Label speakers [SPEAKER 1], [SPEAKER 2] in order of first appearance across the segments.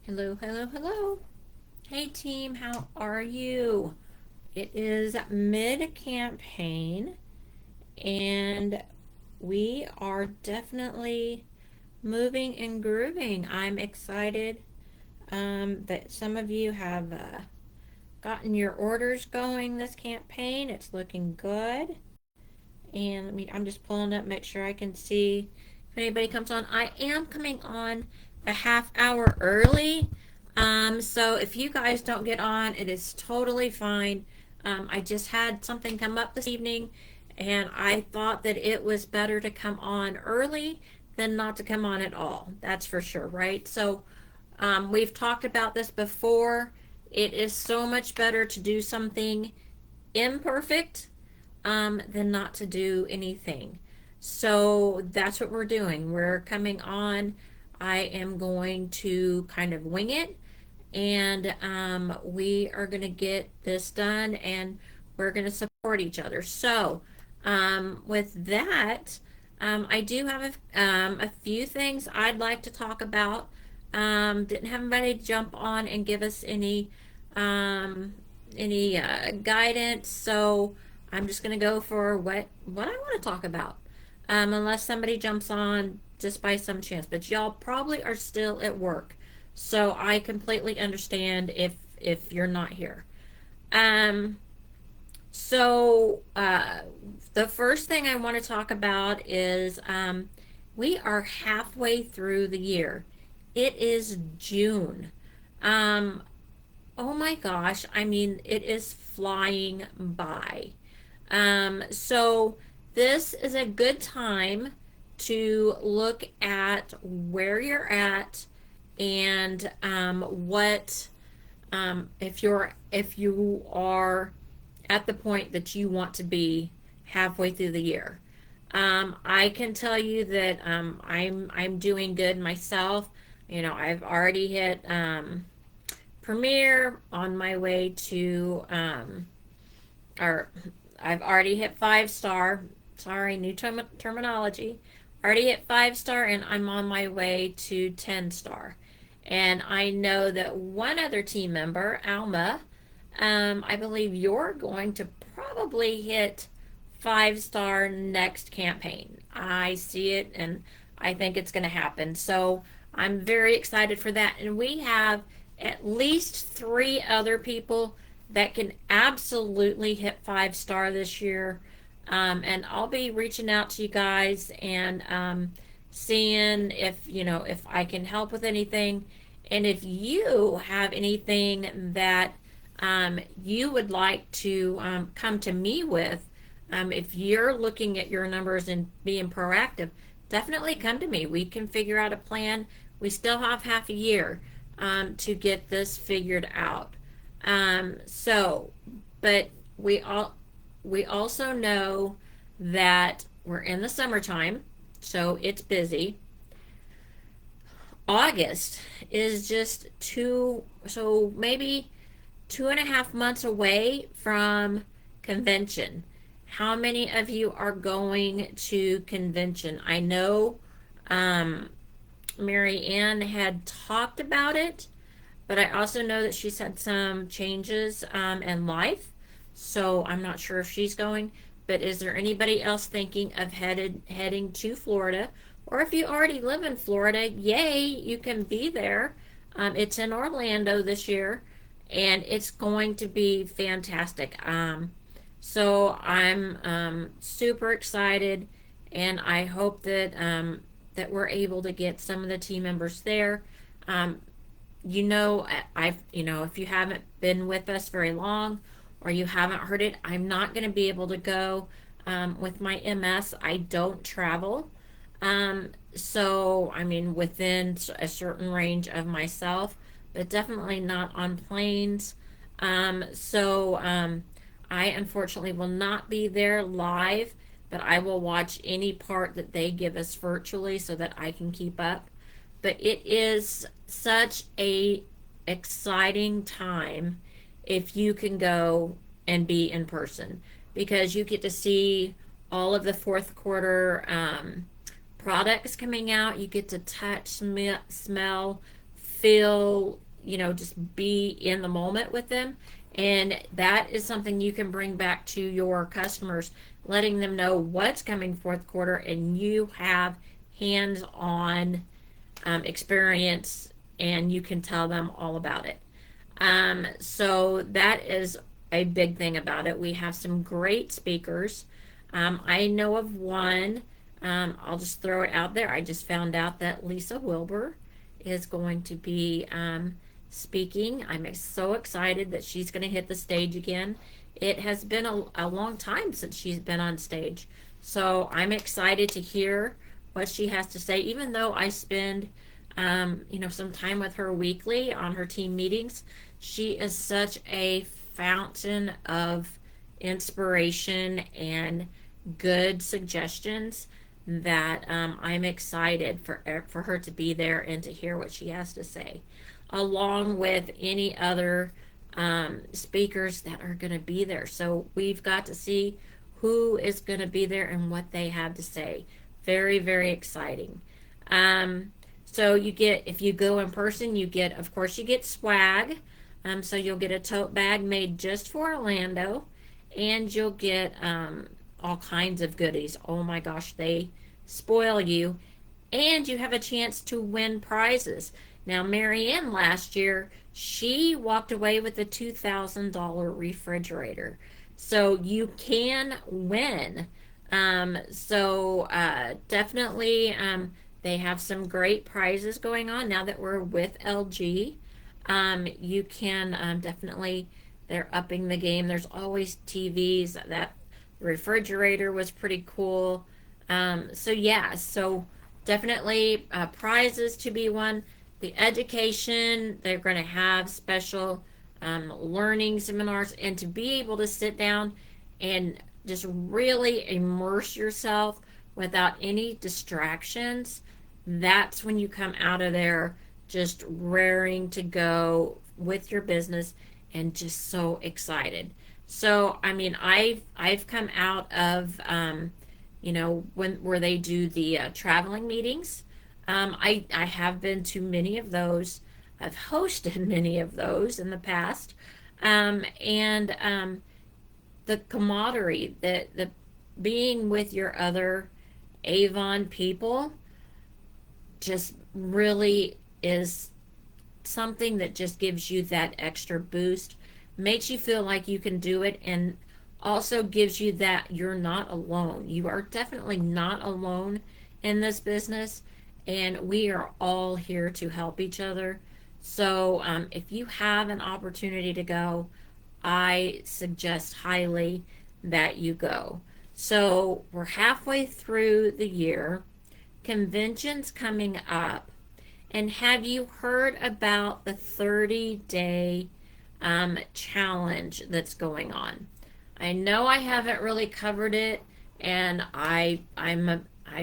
[SPEAKER 1] Hello, hello, hello. Hey team, how are you? It is mid-campaign and we are definitely moving and grooving. I'm excited that some of you have gotten your orders going this campaign. It's looking good. And I'm just pulling up, make sure I can see if anybody comes on. I am coming on a half hour early. So if you guys don't get on, it is totally fine. I just had something come up this evening and I thought that it was better to come on early than not to come on at all. That's for sure, right? So we've talked about this before. It is so much better to do something imperfect than not to do anything. So that's what we're doing. We're coming on. I am going to kind of wing it, and we are going to get this done, and we're going to support each other. So, with that, I do have a few things I'd like to talk about. Didn't have anybody jump on and give us um, any guidance, so I'm just gonna go for what I want to talk about, unless somebody jumps on just by some chance. But y'all probably are still at work, so I completely understand if you're not here. Um, so the first thing I want to talk about is we are halfway through the year. It is June. Um, Oh my gosh, I mean, it is flying by. So this is a good time to look at where you're at and what if you are at the point that you want to be halfway through the year. I can tell you that I'm doing good myself. I've already hit Premiere on my way to or I've already hit 5 star. Sorry, new terminology. Already hit 5 star, and I'm on my way to 10 star. And I know that one other team member, Alma, I believe you're going to probably hit 5 star next campaign. I see it, and I think it's going to happen. So I'm very excited for that. And we have at least 3 other people that can absolutely hit 5 star this year. And I'll be reaching out to you guys and seeing if I can help with anything. And if you have anything that you would like to come to me with, if you're looking at your numbers and being proactive, definitely come to me. We can figure out a plan. We still have half a year to get this figured out. So, but we also know that we're in the summertime, so it's busy. August is just so maybe 2.5 months away from convention. How many of you are going to convention? I know um, Mary Ann had talked about it, but I also know that she's had some changes in life, so I'm not sure if she's going. But is there anybody else thinking of heading to Florida? Or if you already live in Florida, yay, you can be there. It's in Orlando this year, and it's going to be fantastic. So I'm super excited, and I hope that we're able to get some of the team members there. Um, if you haven't been with us very long or you haven't heard it, I'm not going to be able to go with my MS. I don't travel. So, I mean, within a certain range of myself, but definitely not on planes. So, I unfortunately will not be there live, but I will watch any part that they give us virtually so that I can keep up. But it is such a exciting time if you can go and be in person because you get to see all of the fourth quarter products coming out. You get to touch, smell, feel, just be in the moment with them. And that is something you can bring back to your customers, letting them know what's coming fourth quarter, and you have hands on experience and you can tell them all about it. So that is a big thing about it. We have some great speakers. I know of one. I'll just throw it out there. I just found out that Lisa Wilbur is going to be speaking. I'm so excited that she's going to hit the stage again. It has been a long time since she's been on stage. So I'm excited to hear what she has to say, even though I spend some time with her weekly on her team meetings. She is such a fountain of inspiration and good suggestions that I'm excited for her to be there and to hear what she has to say, along with any other speakers that are going to be there. So we've got to see who is going to be there and what they have to say. Very, very exciting. Um, so you get, if you go in person, you get, of course, you get swag. So you'll get a tote bag made just for Orlando, and you'll get all kinds of goodies. Oh my gosh, they spoil you. And you have a chance to win prizes. Now, Marianne last year, she walked away with a $2,000 refrigerator. So you can win. Definitely, they have some great prizes going on now that we're with LG. You can definitely, they're upping the game. There's always TVs. That refrigerator was pretty cool. So definitely prizes to be won. The education, they're going to have special learning seminars, and to be able to sit down and just really immerse yourself without any distractions. That's when you come out of there just raring to go with your business and just so excited. So I mean, I've come out of when where they do the traveling meetings. I have been to many of those. I've hosted many of those in the past, and the camaraderie, the being with your other Avon people, just really is something that just gives you that extra boost, makes you feel like you can do it, and also gives you that you're not alone. You are definitely not alone in this business, and we are all here to help each other. So if you have an opportunity to go, I suggest highly that you go. So we're halfway through the year, conventions coming up. And have you heard about the 30-day challenge that's going on? I know I haven't really covered it, and I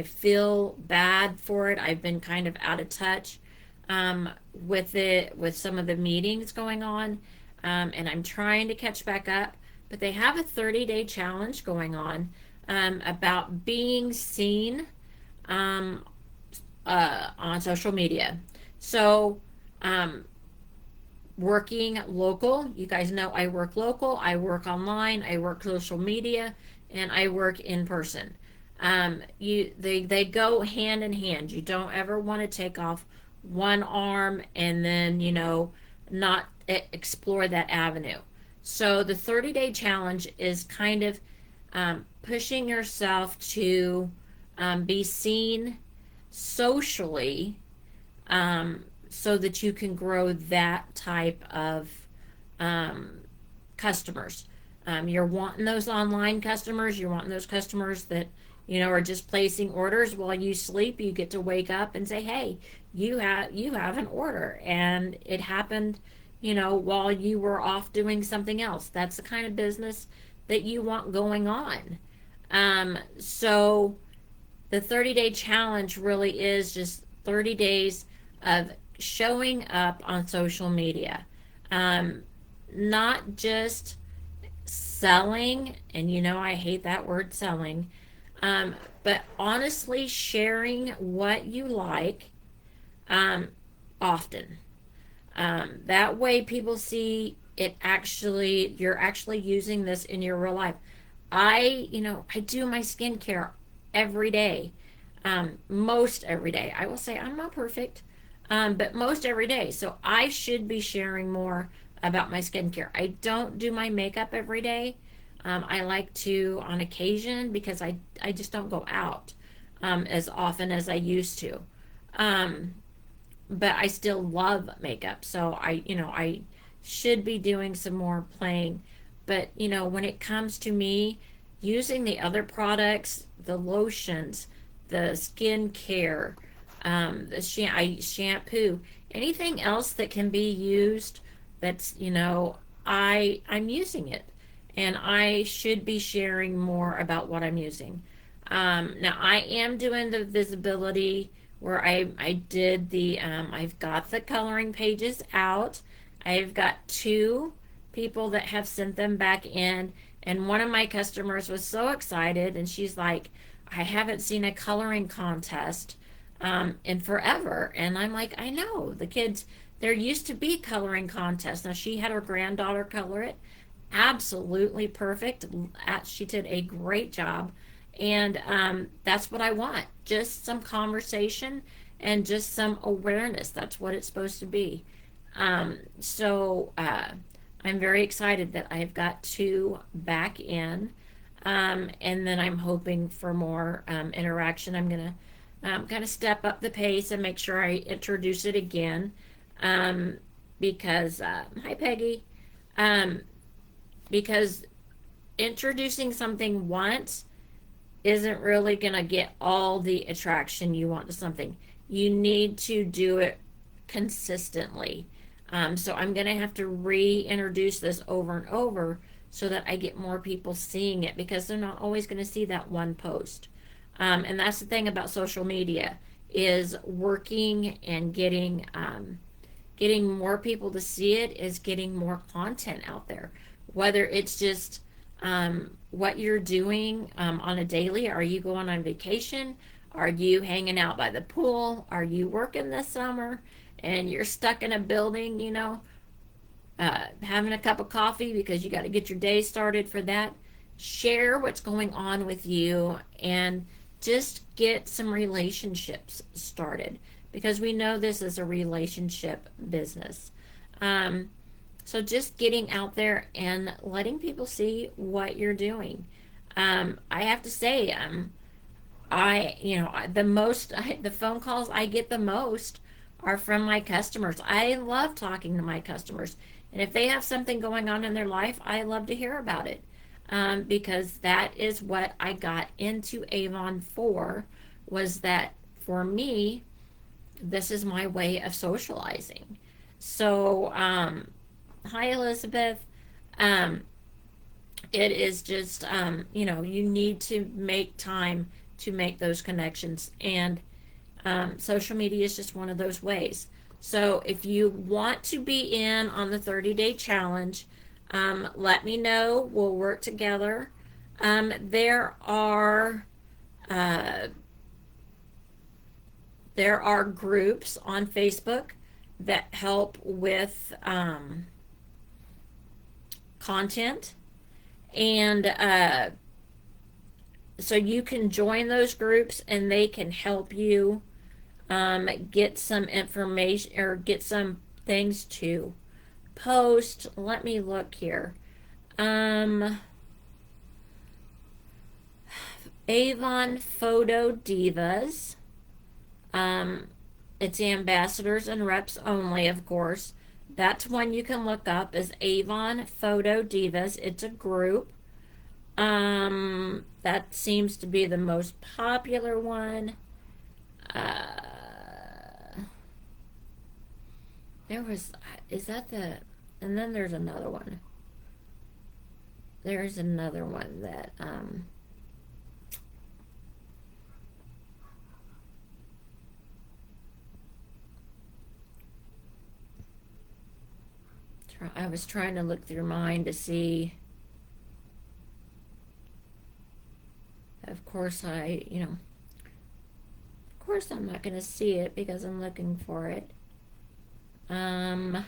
[SPEAKER 1] feel bad for it. I've been kind of out of touch with it, with some of the meetings going on, and I'm trying to catch back up. But they have a 30-day challenge going on about being seen um, on social media. So, um, working local, you guys know I work local, I work online, I work social media, and I work in person. They go hand in hand. You don't ever want to take off one arm and then not explore that avenue. So the 30-day challenge is kind of pushing yourself to be seen socially, so that you can grow that type of customers. You're wanting those online customers. You're wanting those customers that are just placing orders while you sleep. You get to wake up and say, "Hey, you have an order," and it happened, while you were off doing something else. That's the kind of business that you want going on. So the 30-day challenge really is just 30 days of showing up on social media. Um, Not just selling, and I hate that word selling, but honestly sharing what you like, um, often. That way people see it actually, you're actually using this in your real life. I do my skincare every day, most every day. I will say I'm not perfect, but most every day. So I should be sharing more about my skincare. I don't do my makeup every day. I like to on occasion because I just don't go out as often as I used to. Um, but I still love makeup. So I should be doing some more playing. But, when it comes to me using the other products, the lotions, the skin care, shampoo, anything else that can be used that's, I'm using it. And I should be sharing more about what I'm using. Now I am doing the visibility where I did I've got the coloring pages out. I've got two people that have sent them back in, and one of my customers was so excited, and she's like, I haven't seen a coloring contest in forever. And I'm like, I know the kids, there used to be coloring contests. Now she had her granddaughter color it, absolutely perfect. She did a great job. And that's what I want, just some conversation and just some awareness. That's what it's supposed to be. So I'm very excited that I've got two back in. And then I'm hoping for more interaction. I'm going to kind of step up the pace and make sure I introduce it again. Um, because, hi Peggy. Um, because introducing something once isn't really going to get all the attraction you want to something. You need to do it consistently. So I'm going to have to reintroduce this over and over so that I get more people seeing it because they're not always going to see that one post. And that's the thing about social media is working and getting more people to see it is getting more content out there. Whether it's just what you're doing on a daily. Are you going on vacation? Are you hanging out by the pool? Are you working this summer and you're stuck in a building, having a cup of coffee because you got to get your day started for that? Share what's going on with you and just get some relationships started because we know this is a relationship business. Um, so just getting out there and letting people see what you're doing. I have to say, the phone calls I get the most are from my customers. I love talking to my customers. And if they have something going on in their life, I love to hear about it. Because that is what I got into Avon for, was that for me, this is my way of socializing. So, hi Elizabeth. Um, it is just, you need to make time to make those connections. And social media is just one of those ways. So if you want to be in on the 30-day challenge, let me know. We'll work together. There are uh, there are groups on Facebook that help with content, and so you can join those groups, and they can help you get some information or get some things to post. Let me look here. Um, Avon Photo Divas. Um, it's ambassadors and reps only, of course. That's one you can look up as Avon Photo Divas. It's a group. That seems to be the most popular one. There was, is that the, and then there's another one. There's another one that, I was trying to look through mine to see. Of course, of course I'm not going to see it because I'm looking for it. Um,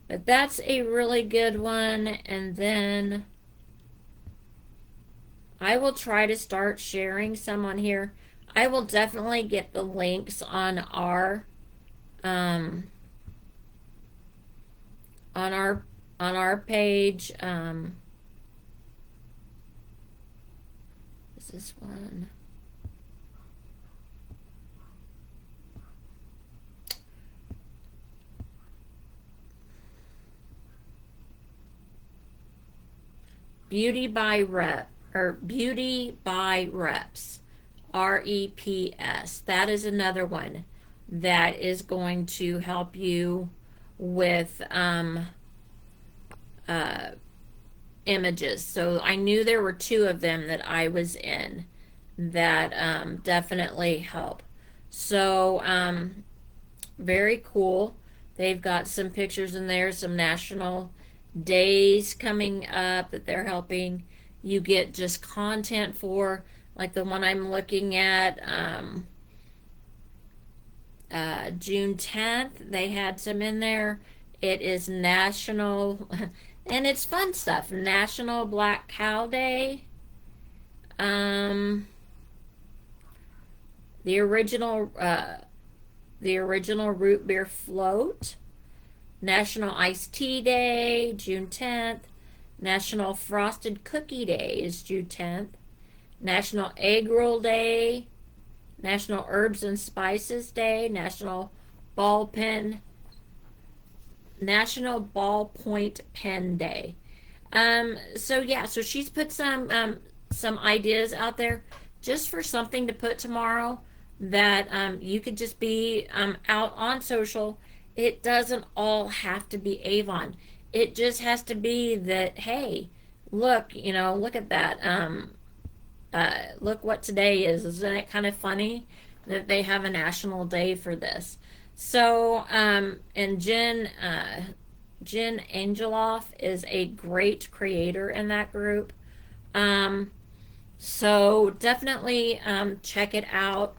[SPEAKER 1] but that's a really good one. And then I will try to start sharing some on here. I will definitely get the links um, on our on our page. Is this one? Beauty by Rep or Beauty by Reps. REPS. That is another one that is going to help you with uh, images. So I knew there were two of them that I was in that definitely help. So very cool. They've got some pictures in there, some national days coming up that they're helping you get just content for, like the one I'm looking at. June 10th, they had some in there. It is National, and it's fun stuff. National Black Cow Day. Um, the original, the original root beer float. National Iced Tea Day, June 10th. National Frosted Cookie Day is June 10th. National Egg Roll Day. National Herbs and Spices Day. Ball Pen National Ballpoint Pen Day. So yeah, so she's put some ideas out there just for something to put tomorrow that you could just be out on social. It doesn't all have to be Avon. It just has to be that, hey, look, look at that. Look what today is. Isn't it kind of funny that they have a national day for this? So, and Jen Angeloff is a great creator in that group. Um, so definitely check it out.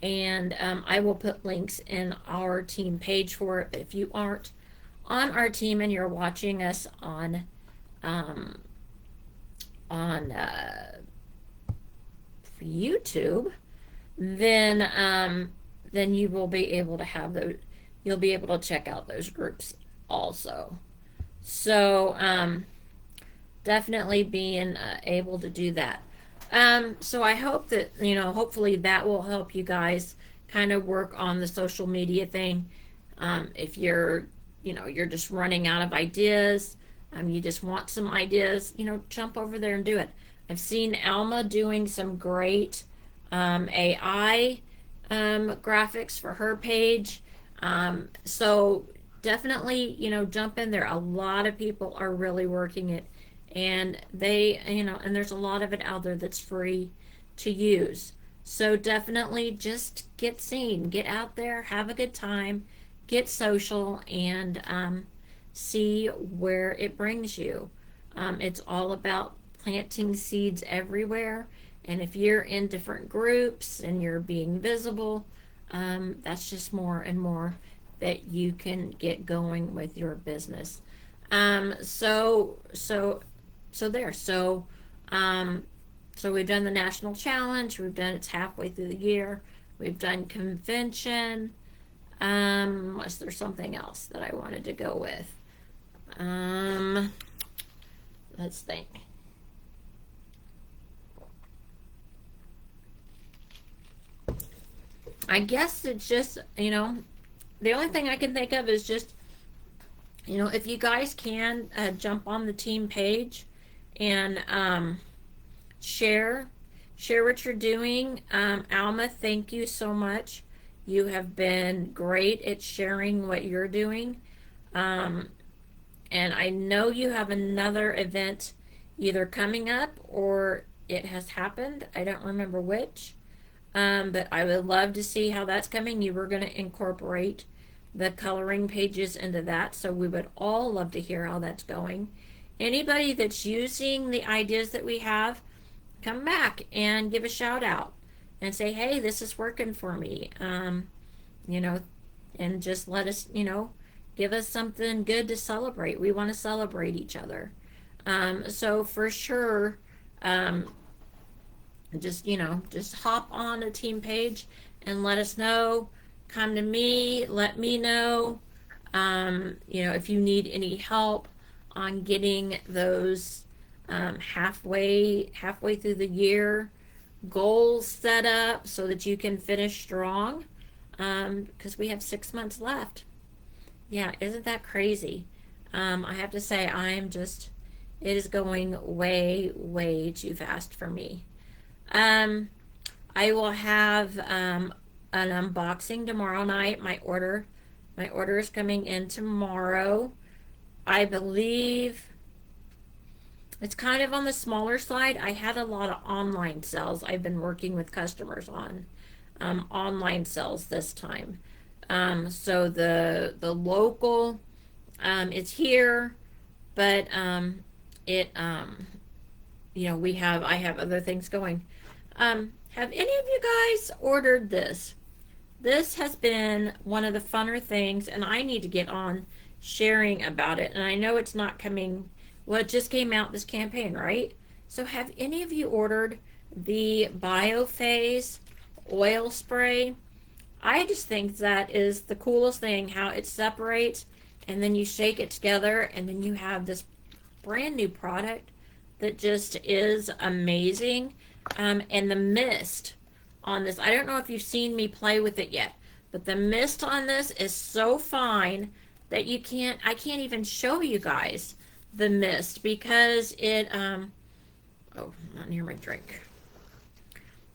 [SPEAKER 1] And I will put links in our team page for it. But if you aren't on our team and you're watching us um, on YouTube, then you will be able to have those. You'll be able to check out those groups also. So definitely being able to do that. So I hope that, hopefully that will help you guys kind of work on the social media thing. If you're just running out of ideas, you just want some ideas, jump over there and do it. I've seen Alma doing some great AI graphics for her page. So definitely, jump in there. A lot of people are really working it, and and there's a lot of it out there that's free to use. So definitely just get seen, get out there, have a good time, get social, and see where it brings you. It's all about planting seeds everywhere. And if you're in different groups and you're being visible, that's just more and more that you can get going with your business. Um, so, so, so there. So we've done the national challenge. We've done it's halfway through the year. We've done convention. Was there something else that I wanted to go with? Um, let's think. I guess it's just, the only thing I can think of is just, if you guys can jump on the team page and share share what you're doing. Alma, thank you so much. You have been great at sharing what you're doing. Um, and I know you have another event either coming up or it has happened. I don't remember which. But I would love to see how that's coming. You were going to incorporate the coloring pages into that, so we would all love to hear how that's going. Anybody that's using the ideas that we have, come back and give a shout out and say, hey, this is working for me. You know, and just let us, give us something good to celebrate. We want to celebrate each other. So for sure, um, just hop on a team page and let us know. Come to me, let me know. If you need any help on getting those halfway through the year goals set up so that you can finish strong, because we have 6 months left. Yeah, isn't that crazy? I have to say, it is going way, way too fast for me. Um, I will have an unboxing tomorrow night. My order is coming in tomorrow. I believe it's kind of on the smaller side. I had a lot of online sales I've been working with customers on, online sales this time. So the local is here, but it I have other things going. Have any of you guys ordered this? This has been one of the funner things, and I need to get on sharing about it. And I know it's not coming, well, it just came out this campaign, right? So have any of you ordered the Biophase oil spray? I just think that is the coolest thing, how it separates and then you shake it together and then you have this brand new product that just is amazing. And the mist on this, I don't know if you've seen me play with it yet, but the mist on this is so fine that I can't even show you guys the mist because oh, not near my drink.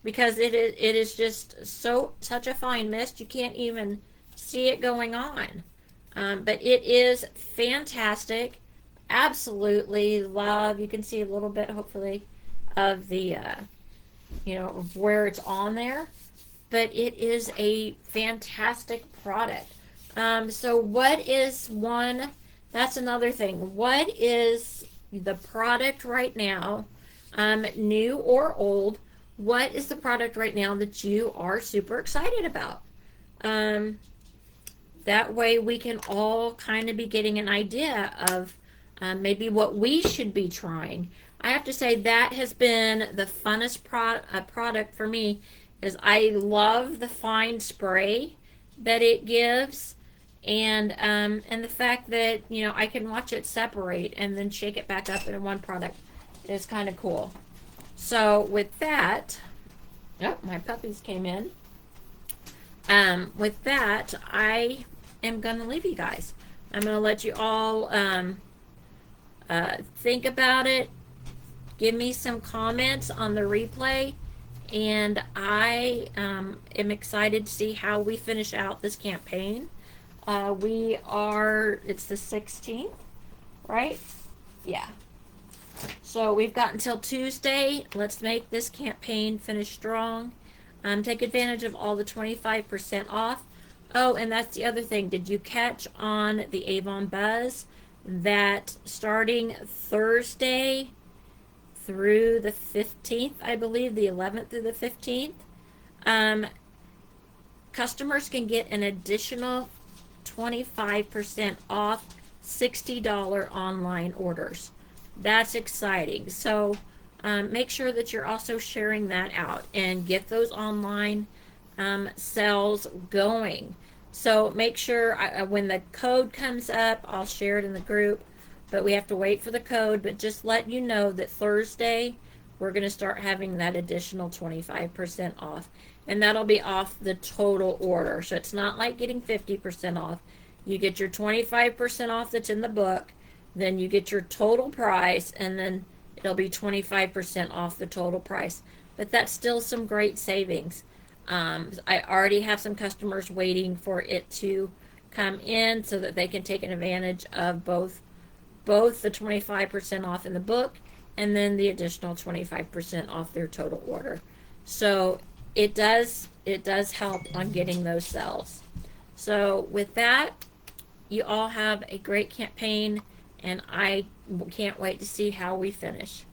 [SPEAKER 1] Because it is just such a fine mist, you can't even see it going on. But it is fantastic. Absolutely love. You can see a little bit, hopefully, of the of where it's on there. But it is a fantastic product. So what is one? That's another thing. What is the product right now, new or old? What is the product right now that you are super excited about? That way we can all kind of be getting an idea of maybe what we should be trying. I have to say that has been the funnest product for me, is I love the fine spray that it gives, and the fact that I can watch it separate and then shake it back up in one product is kind of cool. So with that, oh, my puppies came in. With that, I am going to leave you guys. I'm going to let you all think about it. Give me some comments on the replay. And I am excited to see how we finish out this campaign. It's the 16th, right? Yeah. So we've got until Tuesday. Let's make this campaign finish strong. Take advantage of all the 25% off. Oh, and that's the other thing. Did you catch on the Avon Buzz that starting Thursday through the 15th, I believe, the 11th through the 15th, customers can get an additional 25% off $60 online orders. That's exciting. So make sure that you're also sharing that out and get those online sales going. So make sure when the code comes up, I'll share it in the group, but we have to wait for the code. But just let you know that Thursday we're going to start having that additional 25% off, and that'll be off the total order. So it's not like getting 50% off. You get your 25% off that's in the book, then you get your total price, and then it'll be 25% off the total price. But that's still some great savings. I already have some customers waiting for it to come in so that they can take advantage of both the 25% off in the book and then the additional 25% off their total order. So it does help on getting those sales. So with that, you all have a great campaign, and I can't wait to see how we finish.